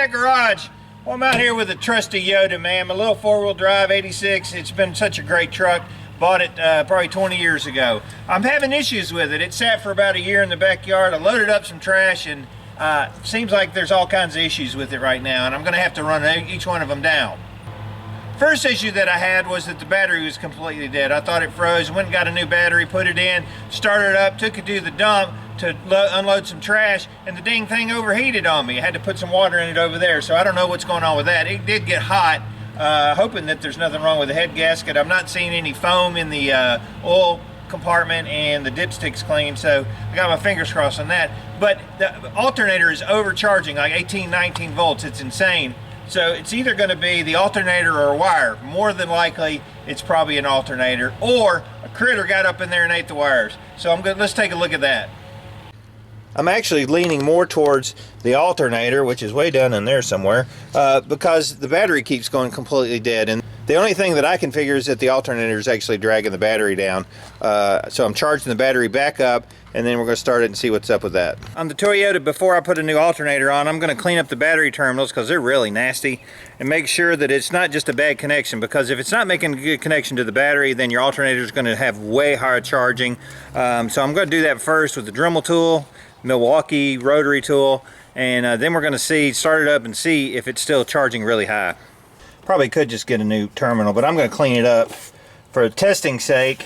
Internet Garage. Well, I'm out here with a trusty Yota, man. My little four-wheel drive 86. It's been such a great truck. Bought it probably 20 years ago. I'm having issues with it. It sat for about a year in the backyard. I loaded up some trash, and seems like there's all kinds of issues with it right now, and I'm going to have to run each one of them down. First issue that I had was that the battery was completely dead. I thought it froze. Went and got a new battery, put it in, started it up, took it to the dump to unload some trash, and the dang thing overheated on me. I had to put some water in it over there, so I don't know what's going on with that. It did get hot. Hoping that there's nothing wrong with the head gasket. I'm not seeing any foam in the oil compartment, and the dipstick's clean, so I got my fingers crossed on that. But the alternator is overcharging like 18, 19 volts. It's insane. So it's either going to be the alternator or a wire. More than likely, it's probably an alternator, or a critter got up in there and ate the wires. So let's take a look at that. I'm actually leaning more towards the alternator, which is way down in there somewhere, because the battery keeps going completely dead. And the only thing that I can figure is that the alternator is actually dragging the battery down. So I'm charging the battery back up, and then we're going to start it and see what's up with that. On the Toyota, before I put a new alternator on, I'm going to clean up the battery terminals because they're really nasty, and make sure that it's not just a bad connection, because if it's not making a good connection to the battery, then your alternator is going to have way higher charging. So I'm going to do that first with the Dremel tool, Milwaukee rotary tool, and then we're going to start it up and see if it's still charging really high. Probably could just get a new terminal, but I'm going to clean it up for testing sake.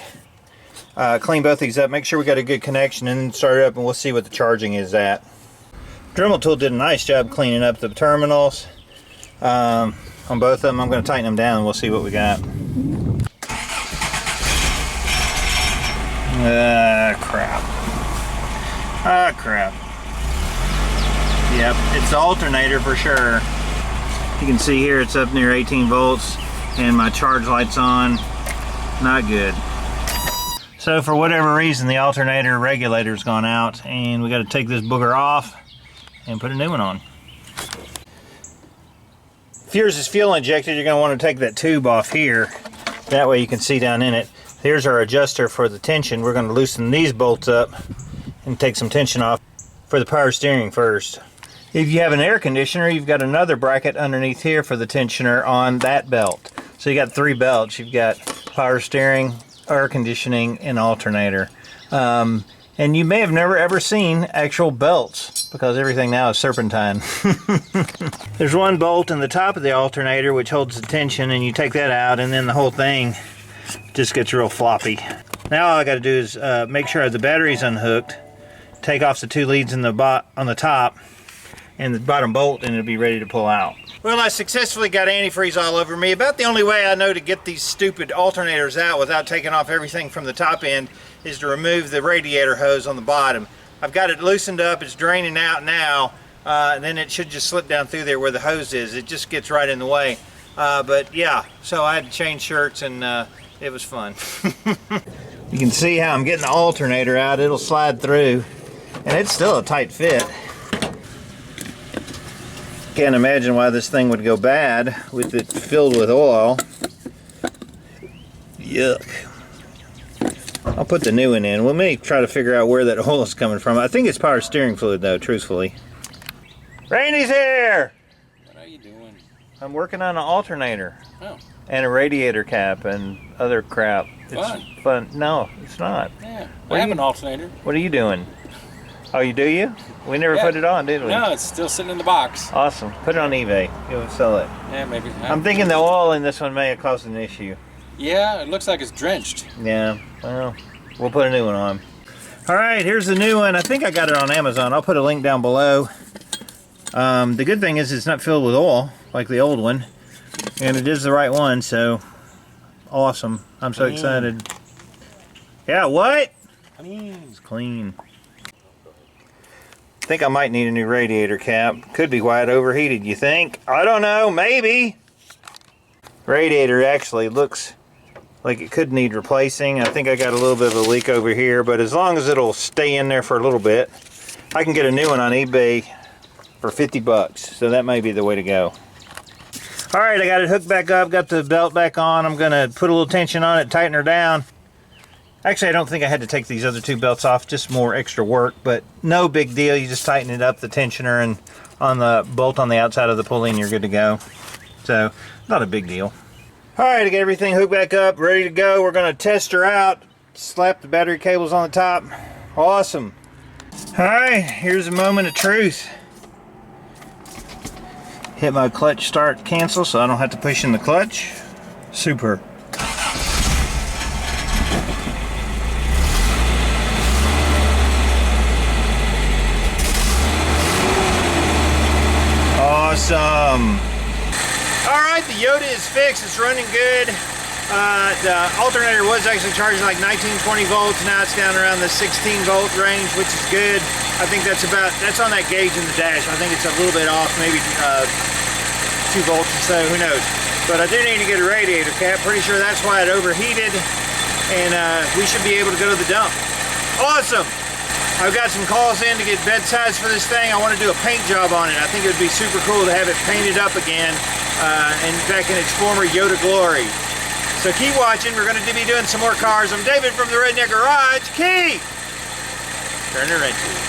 Clean both these up, make sure we got a good connection, and then start it up and we'll see what the charging is at. Dremel tool did a nice job cleaning up the terminals on both of them. I'm going to tighten them down and we'll see what we got. Crap. Crap. Yep, it's the alternator for sure. You can see here it's up near 18 volts and my charge light's on. Not good. So for whatever reason, the alternator regulator's gone out, and we got to take this booger off and put a new one on. If yours is fuel injected, you're going to want to take that tube off here. That way you can see down in it. Here's our adjuster for the tension. We're going to loosen these bolts up and take some tension off for the power steering first. If you have an air conditioner, you've got another bracket underneath here for the tensioner on that belt. So you got three belts. You've got power steering, air conditioning, and alternator. And you may have never ever seen actual belts because everything now is serpentine. There's one bolt in the top of the alternator which holds the tension, and you take that out and then the whole thing just gets real floppy. Now all I got to do is make sure the battery's unhooked, take off the two leads on the top and the bottom bolt, and it'll be ready to pull out. Well, I successfully got antifreeze all over me. About the only way I know to get these stupid alternators out without taking off everything from the top end is to remove the radiator hose on the bottom. I've got it loosened up, it's draining out now, and then it should just slip down through there where the hose is. It just gets right in the way. But yeah, so I had to change shirts, and it was fun. You can see how I'm getting the alternator out. It'll slide through, and it's still a tight fit. Can't imagine why this thing would go bad with it filled with oil. Yuck. I'll put the new one in. We may try to figure out where that oil is coming from. I think it's power steering fluid though, truthfully. Randy's here! What are you doing? I'm working on an alternator. Oh. And a radiator cap and other crap. Fun. It's fun. No, it's not. Yeah, I have an alternator. What are you doing? Oh, you do you? We never put it on, did we? No, it's still sitting in the box. Awesome. Put it on eBay. You'll sell it. Yeah, maybe. I'm thinking the oil in this one may have caused an issue. Yeah, it looks like it's drenched. Yeah, well, we'll put a new one on. All right, here's the new one. I think I got it on Amazon. I'll put a link down below. The good thing is it's not filled with oil like the old one. And it is the right one, so awesome. I'm so excited. Yeah, what? It's clean. I think I might need a new radiator cap. Could be why it overheated, you think? I don't know, maybe. Radiator actually looks like it could need replacing. I think I got a little bit of a leak over here, but as long as it'll stay in there for a little bit, I can get a new one on eBay for 50 bucks. So that may be the way to go. All right, I got it hooked back up, got the belt back on. I'm gonna put a little tension on it, tighten her down. Actually, I don't think I had to take these other two belts off, just more extra work, but no big deal. You just tighten it up, the tensioner, and on the bolt on the outside of the pulley and you're good to go. So, not a big deal. Alright, I got everything hooked back up, ready to go. We're going to test her out. Slap the battery cables on the top. Awesome. Alright, here's a moment of truth. Hit my clutch start cancel so I don't have to push in the clutch. Super. Awesome. Alright, the Yota is fixed. It's running good. The alternator was actually charging like 19-20 volts. Now it's down around the 16 volt range, which is good. I think that's on that gauge in the dash. I think it's a little bit off, maybe 2 volts or so, who knows. But I do need to get a radiator cap. Pretty sure that's why it overheated. And we should be able to go to the dump. Awesome. I've got some calls in to get bed size for this thing. I want to do a paint job on it. I think it would be super cool to have it painted up again and back in its former Yota glory. So keep watching. We're going to be doing some more cars. I'm David from the Redneck Garage. Keep turning wrenches.